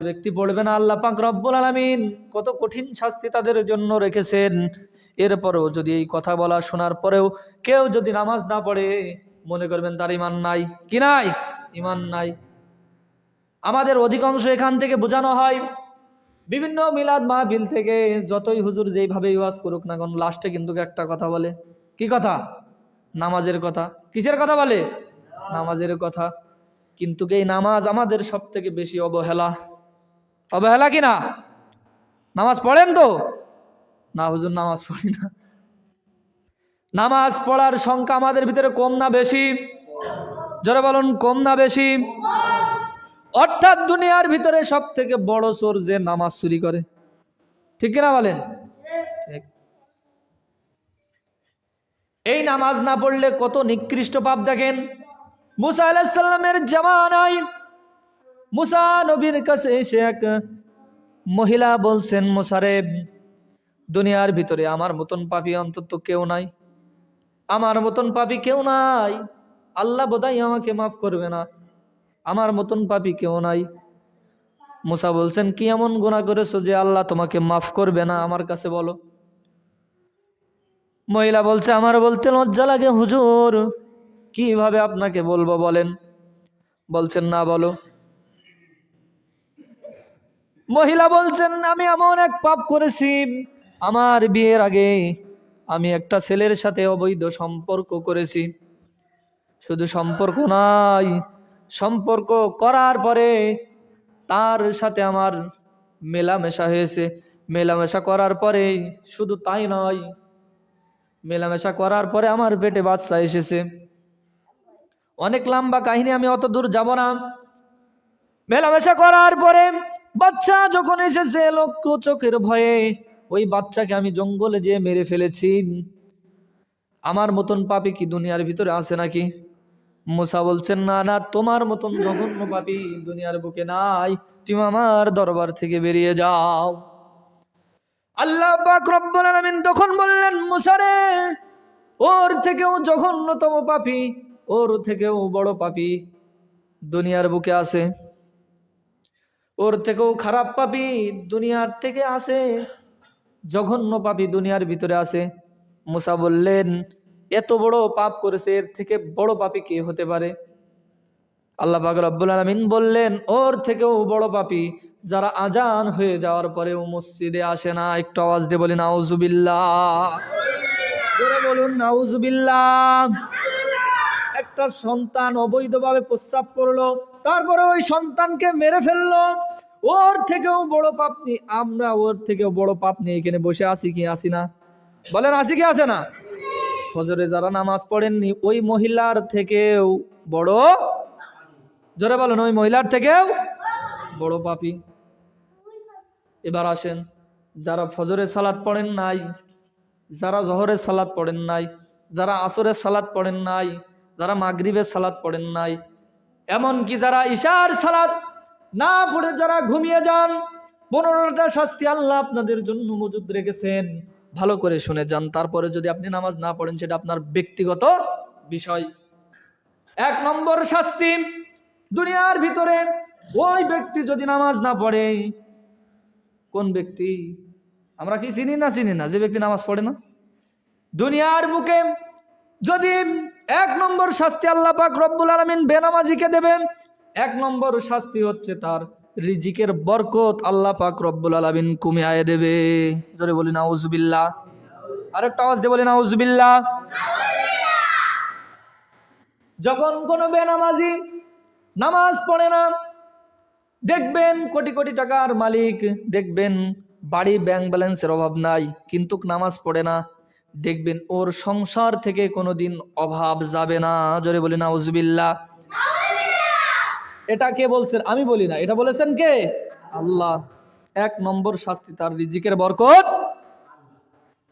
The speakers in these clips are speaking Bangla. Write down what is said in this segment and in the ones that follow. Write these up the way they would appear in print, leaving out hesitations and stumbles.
ব্যক্তি পড়বে না, আল্লাহ পাক রব্বুল আলামিন কত কঠিন শাস্তি তাদের জন্য রেখেছেন। এরপরেও যদি এই কথা বলা শোনার পরেও কেউ যদি নামাজ না পড়ে, মনে করবেন তার ঈমান নাই। কি নাই? ঈমান নাই। আমাদের অধিকাংশ এখান থেকে বোঝানো হয়, বিভিন্ন মিলাদ মাহফিল থেকে যতই হুজুর যেইভাবে ওয়াজ করুক না কারণ লাস্টে কিন্তু একটা কথা বলে। কি কথা? নামাজের কথা। কিসের কথা বলে? নামাজের কথা। কিন্তু এই নামাজ আমাদের সব থেকে বেশি অবহেলা। অবহেলা কি না? নামাজ পড়েন তো? না হুজুর নামাজ পড়ি না। নামাজ পড়ার সংখ্যা আমাদের ভিতরে কম না বেশি? যারা বলুন কম না বেশি? অর্থাৎ দুনিয়ার ভিতরে সব থেকে বড় চোর যে নামাজ চুরি করে। ঠিক কিনা বলেন? ঠিক। এই নামাজ না পড়লে কত নিকৃষ্ট পাপ দেখেন। মুসা আলাইহিস সালামের জামানায় মুসা নবীর কাছে এসে এক মহিলা বলছেন, মুসারে, দুনিয়ার ভিতরে আমার মতন পাপী অন্তত কেউ নাই, আমার মতন পাপী কেউ নাই, আল্লাহ বোধহয় আমাকে মাফ করবে না, আমার মতন পাপী কেউ নাই। মুসা বলছেন, কি এমন গুনাহ করেছো যে আল্লাহ তোমাকে মাফ করবে না, আমার কাছে বলো। মহিলা বলছে, আমার বলতে লজ্জা লাগে হুজুর, কিভাবে আপনাকে বলবো বলেন। বলছেন, না বলো। মহিলা বলছেন, আমি এমন এক পাপ করেছি, আমার বিয়ের আগে আমি একটা ছেলের সাথে অবৈধ সম্পর্ক করেছি। শুধু সম্পর্ক নয়, সম্পর্ক করার পরে তার সাথে আমার মেলামেশা হয়েছে। মেলামেশা করার পরে শুধু তাই নয়, মেলামেশা করার পরে আমার পেটে বাচ্চা এসেছে। অনেক লম্বা কাহিনী, আমি অত দূর যাব না। মেলামেশা করার পরে বাচ্চা যখন এসেছে, লক্ষ চোখের ভয়ে ওই বাচ্চাকে আমি জঙ্গলে যেয়ে মেরে ফেলেছি। আমার মতন পাপী কি দুনিয়ার ভিতরে আছে নাকি? মুসা বলছেন, না না, তোমার মতন জঘন্য পাপী দুনিয়ার বুকে নাই, তুমি আমার দরবার থেকে বেরিয়ে যাও। আল্লাহ পাক রব্বুল আলামিন তখন বললেন, মুসা রে, ওর থেকেও জঘন্যতম পাপী, ওর থেকেও বড় পাপী দুনিয়ার বুকে আছে, ওর থেকেও খারাপ পাপী দুনিয়ার থেকে আছে, জঘন্য পাপী দুনিয়ার ভিতরে আছে। মুসা বললেন, এত বড় পাপ করেছে, এর থেকে বড় পাপী কে হতে পারে? আল্লাহ পাক রব্বুল আলামিন বললেন, ওর থেকেও বড় পাপী যারা আজান হয়ে যাওয়ার পরেও মসজিদে আসে না। একটু আওয়াজ দিয়ে বলি নাউজুবিল্লাহ। জোরে বলুন নাউজুবিল্লাহ। একটা সন্তান অবৈধভাবে প্রস্রাব করলো, তারপরে ওই সন্তানকে মেরে ফেললো, ওর থেকেও বড় পাপ নেই। আমরা ওর থেকেও বড় পাপ নিয়ে এখানে বসে আছি কি আসি না? বলেন আসি কি আসে না? ফজরে যারা নামাজ পড়েননি ওই মহিলার থেকেও বড়, জোরে বলেন, ওই মহিলার থেকেও বড় পাপী। এবার আসেন, যারা ফজরের সালাত পড়েন নাই, যারা জোহরের সালাত পড়েন নাই, যারা আসরের সালাত পড়েন নাই, যারা মাগরিবের সালাত পড়েন নাই, এমনকি যারা ইশার সালাত না পড়ে যারা ঘুমিয়ে যান, 15টা শাস্তি আল্লাহ আপনাদের জন্য মজুদ রেখেছেন। ভালো করে শুনে যান। তারপরে যদি আপনি নামাজ না পড়েন সেটা আপনার ব্যক্তিগত বিষয়। 1 নম্বর শাস্তি, দুনিয়ার ভিতরে ওই ব্যক্তি যদি নামাজ না পড়ে, কোন ব্যক্তি? আমরা কি চিনি না? চিনি না যে ব্যক্তি নামাজ পড়ে না। দুনিয়ার বুকে যদি 1 নম্বর শাস্তি আল্লাহ পাক রব্বুল আলামিন বেনামাজিকে দেবেন, 1 নম্বর শাস্তি হচ্ছে তার রিজিকের বরকত আল্লাহ পাক রব্বুল আলামিন কমিয়ে দেবে। জোরে বলি নাউজুবিল্লাহ। আরেকটা আওয়াজ দিয়ে বলি নাউজুবিল্লাহ। যখন কোনো বেনামাজি নামাজ পড়ে না, দেখবেন কোটি কোটি টাকার মালিক, দেখবেন বাড়ি ব্যাংক ব্যালেন্সের অভাব নাই, কিন্তু নামাজ পড়ে না, দেখবেন ওর সংসার থেকে কোনোদিন অভাব যাবে না। জোরে বলি নাউজুবিল্লাহ। এটা কে বলছেন? আমি বলি না, এটা বলেছেন কে? আল্লাহ। 1 নম্বর শাস্তি তার রিজিকের বরকত।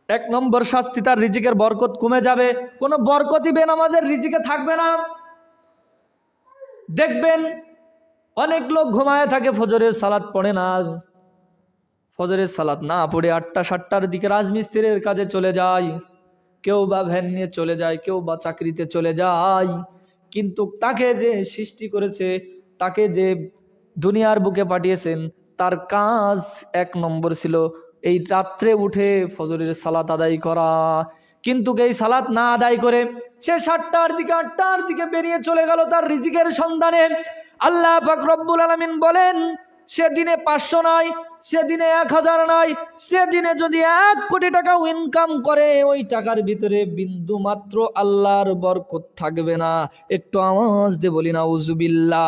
1 নম্বর শাস্তি তার রিজিকের বরকত কমে যাবে, কোনো বরকতই বেনামাজের রিজিকে থাকবে না। দেখবেন অনেক লোক ঘুমায় থাকে, ফজরের সালাত পড়ে না, ফজরের সালাত না পড়ে 8টা 7টার দিকে রাজমিস্ত্রির কাজে চলে যায়, কেউ বা ভ্যান নিয়ে চলে যায়, কেউ বা চাকরিতে চলে যায়। কিন্তু তাকে যে সৃষ্টি করেছে, তাকে যে দুনিয়ার বুকে পাঠিয়েছেন, তার কাজ 1 নম্বর ছিল এই রাত্রে উঠে ফজরের সালাত আদায় করা। কিন্তু এই সালাত না আদায় করে সে 7টার দিকে 8টার দিকে বেরিয়ে চলে গেল তার রিজিকের সন্ধানে। আল্লাহ পাক রব্বুল আলামিন বলেন, সেদিনে 500 নয়, সেদিনে 1000 নয়, সেদিনে যদি 1 কোটি টাকাও ইনকাম করে, ওই টাকার ভিতরে বিন্দু মাত্র আল্লাহর বরকত থাকবে না। একটু আওয়াজ দিয়ে বলি নাউজুবিল্লাহ।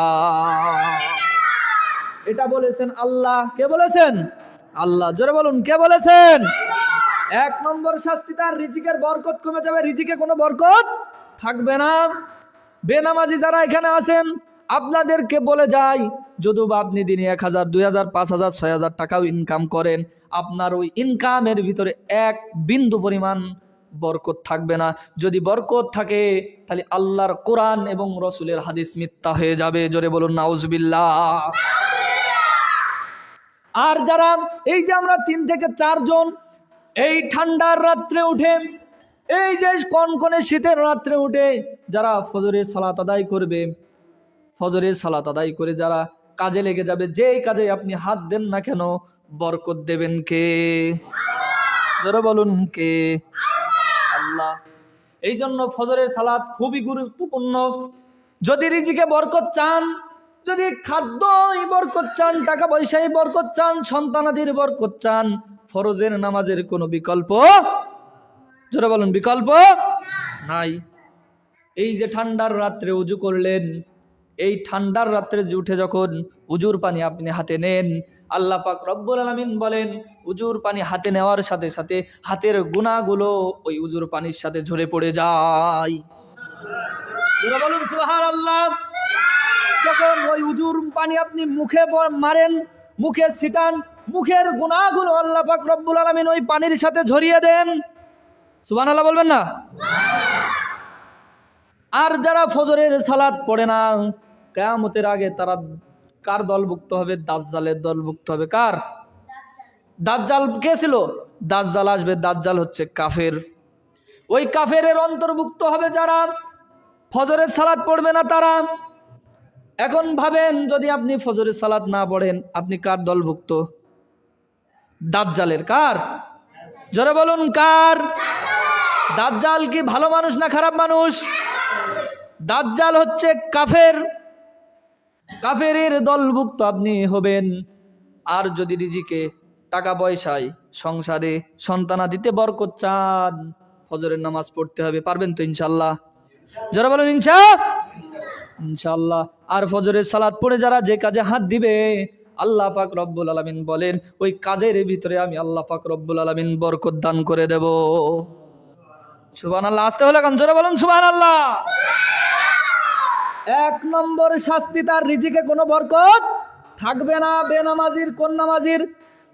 এটা বলেছেন আল্লাহ। কে বলেছেন? আল্লাহ। জোরে বলুন, কে বলেছেন? 1 নম্বর শাস্তি, তার রিজিকের বরকত কমে যাবে, রিজিকে কোনো বরকত থাকবে না। বেনামাজি যারা এখানে আছেন, আপনাদেরকে বলে যাই, যদি আপনি দিনে 1000, 2000, 5000, 6000 টাকাও ইনকাম করেন, আপনার ওই ইনকামের ভিতরে 1 বিন্দু পরিমাণ বরকত থাকবে না। যদি বরকত থাকে তাহলে আল্লাহর কোরআন এবং রসুলের হাদিস মিথ্যা হয়ে যাবে। জোরে বলুন নাউজুবিল্লাহ। আর যারা এই যে আমরা 3 থেকে 4 জন এই ঠান্ডার রাত্রে উঠে, এই যে কনকনে শীতের রাত্রে উঠে যারা ফজরের সালাত আদায় করবে, ফজরের সালাত আদায় করে যারা কাজে লেগে যাবে, যেই কাজে আপনি হাত দেন না কেন, বরকত দেবেন কে? যারা বলুন কে? আল্লাহ। এই জন্য ফজরের সালাত খুবই গুরুত্বপূর্ণ। যদি রিজিকে বরকত চান, যদি খাদ্যই বরকত চান, টাকা পয়সায় বরকত চান, সন্তানাদির বরকত চান, ফরজের নামাজের কোনো বিকল্প, যারা বলুন বিকল্প নাই। এই যে ঠান্ডার রাত্রে উজু করলেন, এই ঠান্ডার রাত্রে উঠে যখন উজুর পানি আপনি হাতে নেন, আল্লাহ পাক রব্বুল আলামিন বলেন, উজুর পানি হাতে নেওয়ার সাথে সাথে হাতের গুনাহগুলো ওই উজুর পানির সাথে ঝরে পড়ে যায়। যারা বলুন সুবহানাল্লাহ। যখন ওই উজুর পানি আপনি মুখে মারেন, মুখে ছিটান, মুখের গুনাহগুলো আল্লাহ পাক রব্বুল আলামিন ওই পানির সাথে ঝরিয়ে দেন। সুবহানাল্লাহ বলবেন না? আর যারা ফজরের সালাত পড়ে না, কিয়ামতের আগে তারা কার দলভুক্ত হবে? দাজ্জালের দলভুক্ত হবে। কার? দাজ্জাল কে ছিল? দাজ্জাল আসবে। দাজ্জাল হচ্ছে কাফের। ওই কাফেরের অন্তর্ভুক্ত হবে যারা ফজরের সালাত পড়বে না তারা। এখন ভাবেন, যদি আপনি ফজরের সালাত না পড়েন, আপনি কার দলভুক্ত? দাজ্জালের। কার? জোরে বলুন কার? দাজ্জাল কি ভালো মানুষ না খারাপ মানুষ? দাজ্জাল হচ্ছে কাফের। কাফেরের দলভুক্ত আপনি হবেন। আর যদি রিজিকে, টাকা পয়সায়, সংসারে, সন্তানাদিতে বরকত চান, ফজরের নামাজ পড়তে হবে। পারবেন তো ইনশাআল্লাহ? যারা বলেন ইনশাআল্লাহ। আর ফজরের সালাত পড়ে যারা যে কাজে হাত দিবে, আল্লাহ পাক রব্বুল আলামিন বলেন, ওই কাজের ভিতরে আমি আল্লাহ পাক রব্বুল আলামিন বরকত দান করে দেব। সুবহানাল্লাহ। আসতে হলে কান জোরে বলুন সুবহানাল্লাহ। 1 নম্বর শাস্তি, তার রিজিকে কোনো বরকত থাকবে না। বেনামাজির। কোন নামাজির?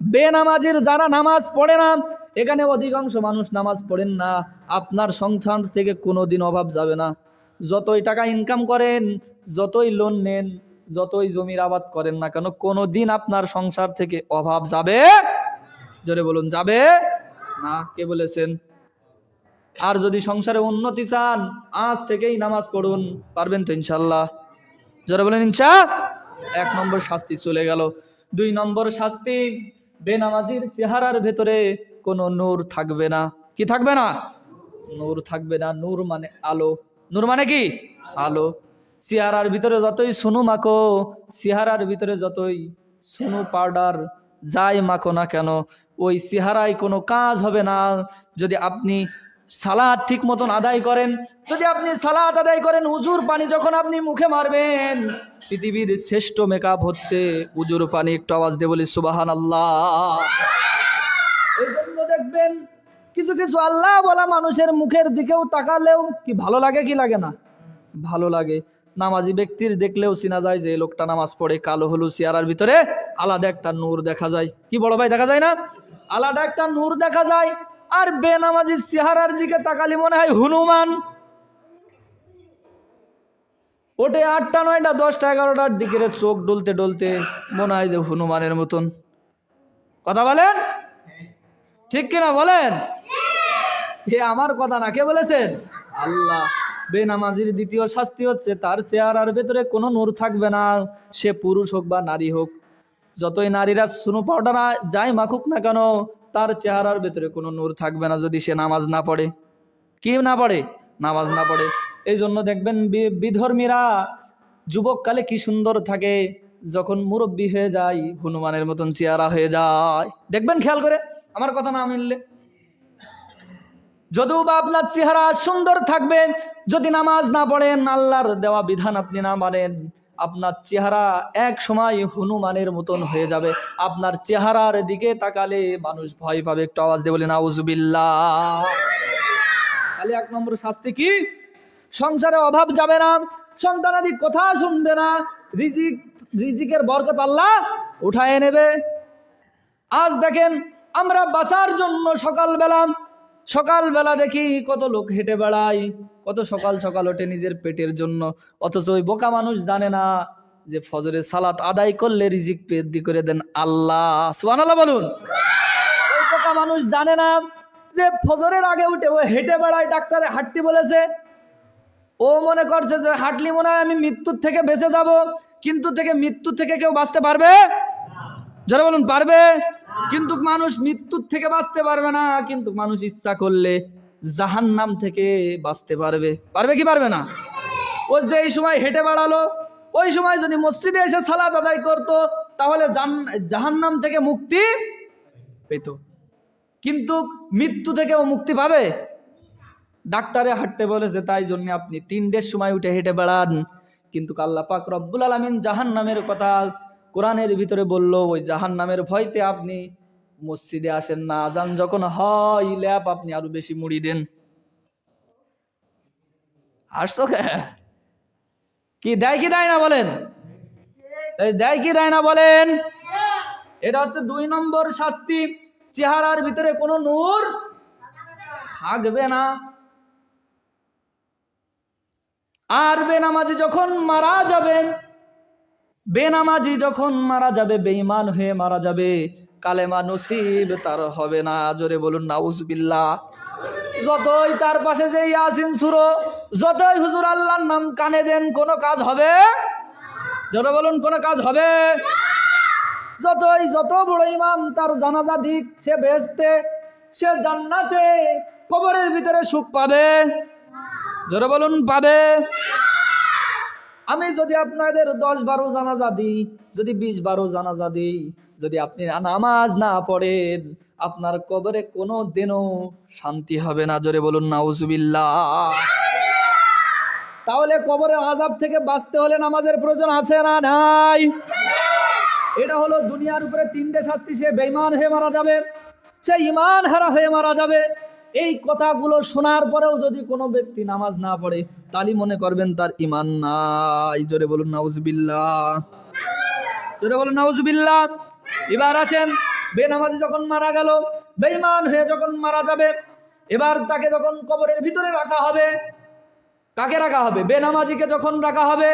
বেনামাজির যারা নামাজ পড়ে না। এখানে অধিকাংশ মানুষ নামাজ পড়েন না। আপনার সংসার থেকে কোনোদিন অভাব যাবে না। যতই টাকা ইনকাম করেন, যতই লোন নেন, যতই জমির আবাদ করেন না কেন, কোনোদিন আপনার সংসার থেকে অভাব যাবে? জোরে বলুন, যাবে না। কে বলেছেন? আর যদি সংসারে উন্নতি চান, আজ থেকেই নামাজ পড়ুন। পারবেন তো ইনশাআল্লাহ? যারা বলেন ইনশা। 1 নম্বর শাস্তি চলে গেল। 2 নম্বর শাস্তি, বেনামাজির চেহারার ভেতরে কোনো নূর থাকবে না। কি থাকবে না? নূর থাকবে না। নূর মানে আলো। নূর মানে কি? আলো। চেহারার ভিতরে যতই সুনু মাখো, চেহারার ভিতরে যতই সুনু পাউডার যাই মাখো না কেন, ওই চেহারায় কোনো কাজ হবে না। যদি আপনি সালাত ঠিক মতন আদায় করেন, যদি আপনি সালাত আদায় করেন, উজুর পানি যখন আপনি মুখে মারবেন, পৃথিবীর শ্রেষ্ঠ মেকআপ হচ্ছে উজুর পানি। একটু আওয়াজ দিয়ে বলি সুবহানাল্লাহ। এই জন্য দেখবেন কিছু কিছু আল্লাহ বলা মানুষের মুখের দিকেও তাকালেও কি ভালো লাগে? কি লাগে না? ভালো লাগে। নামাজি ব্যক্তির দেখলেও চিনা যায় যে লোকটা নামাজ পড়ে। কালো হলু চেহারার ভিতরে আলাদা একটা নূর দেখা যায়। কি বড় ভাই, দেখা যায় না? আলাদা একটা নূর দেখা যায়। আর বেনামাজির চেহারার দিকে তাকালি মনে হয় হনুমান। ওটে 8টা 9টা 10টা 11টার দিকে চোখ ডলতে ডলতে মনে হয় যে হনুমানের মতন। কথা বলেন ঠিক কিনা বলেন? এ আমার কথা না, কে বলেছেন? আল্লাহ। বেনামাজির দ্বিতীয় শাস্তি হচ্ছে তার চেহারার ভেতরে কোনো নূর থাকবে না, সে পুরুষ হোক বা নারী হোক। যতই নারীরা সুনো পাউডার যাই মাখুক না কেন, তার চেহারার ভেতরে কোনো নূর থাকবে না যদি সে নামাজ না পড়ে। কি না পড়ে? নামাজ না পড়ে। এই জন্য দেখবেন বিধর্মীরা যুবককালে কি সুন্দর থাকে, যখন মুরব্বী হয়ে যায় হনুমানের মতন চেহারা হয়ে যায়। দেখবেন খেয়াল করে, আমার কথা না মিললে। যদিও বা আপনার চেহারা সুন্দর থাকবে, যদি নামাজ না পড়েন, আল্লাহর দেওয়া বিধান আপনি না মানেন, আপনার চেহারা এক সময় হনুমানের মতন হয়ে যাবে। আপনার চেহারার দিকে তাকালে মানুষ ভয় পাবে। একটু আওয়াজ দিয়ে বলেন আউযুবিল্লাহ। তাহলে 1 নম্বর শাস্তি কি? সংসারে অভাব যাবে না, সন্তানাদি কথা শুনবে না, রিজিকের বরকত আল্লাহ উঠায় নেবে। আজ দেখেন আমরা বাঁচার জন্য সকালবেলা দেখি কত লোক হেঁটে বেড়ায়, কত সকাল সকাল ওঠে নিজের পেটের জন্য, অথচ ওই বোকা মানুষ জানে না যে ফজরের সালাত আদায় করলে রিজিক বৃদ্ধি করে দেন আল্লাহ। সুবহানাল্লাহ বলুন। ওই বোকা মানুষ জানে না যে ফজরের আগে উঠে ও হেঁটে বেড়ায়, ডাক্তারে হাঁটতে বলেছে, ও মনে করছে যে হাঁটলি মনে হয় আমি মৃত্যুর থেকে বেঁচে যাব, কিন্তু মৃত্যু থেকে কেউ বাঁচতে পারবে? যারা বলুন পারবে। কিন্তু মানুষ মৃত্যুর থেকে বাঁচতে পারবে না, কিন্তু মানুষ ইচ্ছা করলে জাহান্নাম থেকে বাঁচতে পারবে। পারবে কি পারবে না? ও যে এই সময় হেঁটে বেড়ালো, ওই সময় যদি মসজিদে এসে সালাত আদায় করতো, তাহলে জাহান্নাম থেকে মুক্তি পেত। কিন্তু মৃত্যু থেকেও মুক্তি পাবে? ডাক্তারে হাঁটতে বলেছে, তাই জন্য আপনি 3টের সময় উঠে হেঁটে বেড়ান। কিন্তু আল্লাহ পাক রব্বুল আলামিন জাহান্নামের কথা কোরআনের ভিতরে বলল, ওই জাহান্নামের ভয়তে আপনি মসজিদে আসেন না। আজান যখন হয় ল্যাপ আপনি আরো বেশি মুড়ি দেন। আসছো কি দেয় কি দেয় না বলেন? দেয় কি দেয় না বলেন? এটা হচ্ছে 2 নম্বর শাস্তি। চেহারার ভিতরে কোনো নূর থাকবে না। আর বেনামাজি যখন মারা যাবে, বেঈমান হয়ে মারা যাবে, কালেমা নসিব তার হবে না। জোরে বলুন নাউজুবিল্লাহ। যতই তার পাশে যে ইয়াসিন সূরা, যতই হুজুর আল্লাহর নাম কানে দেন, কোনো কাজ হবে? জোরে বলুন কোনো কাজ হবে? যত বড় ইমাম তার জানাজা দিক, সে বেহেশতে, সে জান্নাতে, কবরের ভিতরে সুখ পাবে? জোরে বলুন পাবে? আমি যদি আপনাদের 10-12 জানাজা দিই, যদি 20-12 জানাজা দিই, যদি আপনি নামাজ না পড়েন, আপনার কবরে কোনো দিনও শান্তি হবে না। জোরে বলুন নাউজুবিল্লাহ। তাহলে কবরের আযাব থেকে বাঁচতে হলে নামাজের প্রয়োজন আছে না নাই? এটা হলো দুনিয়ার উপরে 3টে শাস্তি। সে বেঈমান হয়ে মারা যাবে, সে ঈমান হারা হয়ে মারা যাবে। এই কথাগুলো শোনার পরেও যদি কোনো ব্যক্তি নামাজ না পড়ে, তাহলে মনে করবেন তার ঈমান নাই। জোরে বলুন নাউজুবিল্লাহ। জোরে বলুন নাউজুবিল্লাহ। এবার আসেন, বেনামাজি যখন মারা গেল, বেঈমান হয়ে যখন মারা যাবে, এবার তাকে যখন কবরের ভিতরে রাখা হবে, কাকে রাখা হবে? বেনামাজিকে যখন রাখা হবে।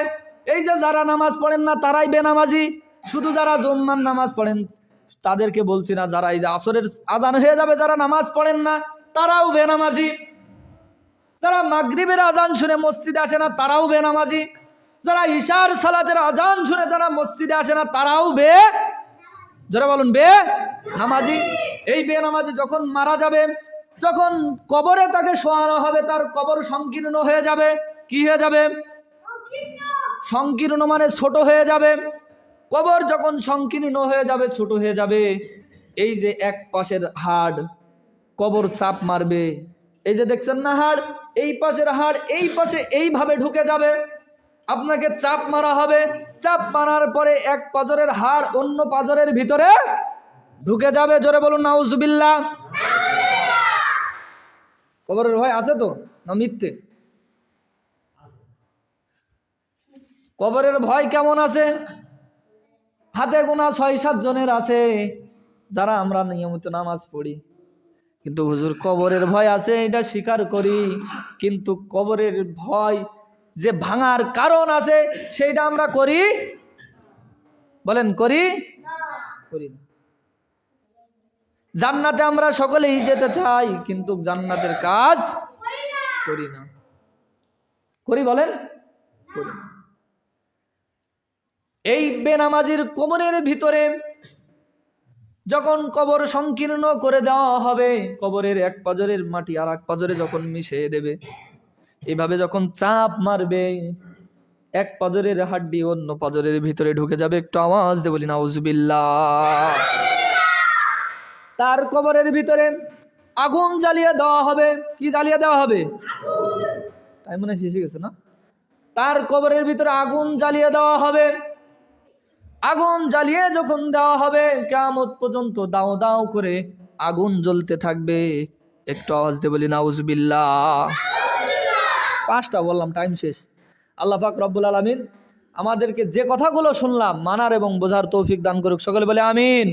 এই যে যারা নামাজ পড়েন না তারাই বেনামাজি, শুধু যারা জুম্মার নামাজ পড়েন তাদেরকে বলছি না, যারা এই যে আসরের আজান হয়ে যাবে যারা নামাজ পড়েন না তারাও বেনামাজি, যারা মাগরিবের আজান শুনে মসজিদে আসে না তারাও বেনামাজি, যারা ইশার সালাতের আজান শুনে যারা মসজিদে আসে না তারাও যারা বলুন বেনামাজি। এই বেনামাজি যখন মারা যাবে, যখন কবরে তাকে শোয়ানো হবে, তার কবর সংকীর্ণ হয়ে যাবে। কি হয়ে যাবে? সংকীর্ণ মানে ছোট হয়ে যাবে। কবর যখন সংকীর্ণ হয়ে যাবে, ছোট হয়ে যাবে, এই যে এক পাশের হাড় কবর চাপ মারবে, এই যে দেখছেন না হাড়, এই পাশের হাড় এই পাশে এইভাবে ঢুকে যাবে। আপনাকে চাপ মারা হবে, চাপ মারার পরে এক পাজরের হাড় অন্য পাজরের ভিতরে ঢুকে যাবে। জোরে বলুন নাউজুবিল্লাহ। কবরের ভয় আছে তো না মিথ্যে? কবরের ভয় কেমন আছে? হাতে গোনা 6-7 জনের আছে যারা আমরা নিয়মিত নামাজ পড়ি, কিন্তু হুজুর কবরের ভয় আছে এটা স্বীকার করি, কিন্তু কবরের ভয় যে ভাঙার কারণ আছে সেইটা আমরা করি? বলেন করি না। জান্নাতে আমরা সকলেই যেতে চাই, কিন্তু জান্নাতের কাজ করি না। করি বলেন? করি না। এই বেনামাজির কবরের ভিতরে যখন কবর সংকীর্ণ করে দেওয়া হবে, কবরের এক পাজরের মাটি আর এক পাজরে যখন মিশিয়ে দেবে, এভাবে যখন চাপ মারবে, এক পাজরের হাড্ডি অন্য পাজরের ভিতরে ঢুকে যাবে। একটু আওয়াজ দিয়ে বলি নাউজুবিল্লাহ। তার কবরের ভিতরে আগুন জ্বালিয়ে দেওয়া হবে। কি জ্বালিয়ে দেওয়া হবে? তাই মনে শেষে গেছে না? তার কবরের ভিতরে আগুন জ্বালিয়ে দেওয়া হবে। আগুন জ্বালিয়ে যখন দেওয়া হবে, কিয়ামত পর্যন্ত দাও দাও করে আগুন জ্বলতে থাকবে। একটু আওয়াজ দিয়ে বলি নাউজুবিল্লাহ। 5টা বললাম, টাইম শেষ। আল্লাহ পাক রব্বুল আলামিন আমাদেরকে যে কথাগুলো শুনলাম মানার এবং বোঝার তৌফিক দান করুক। সকলে বলে আমিন।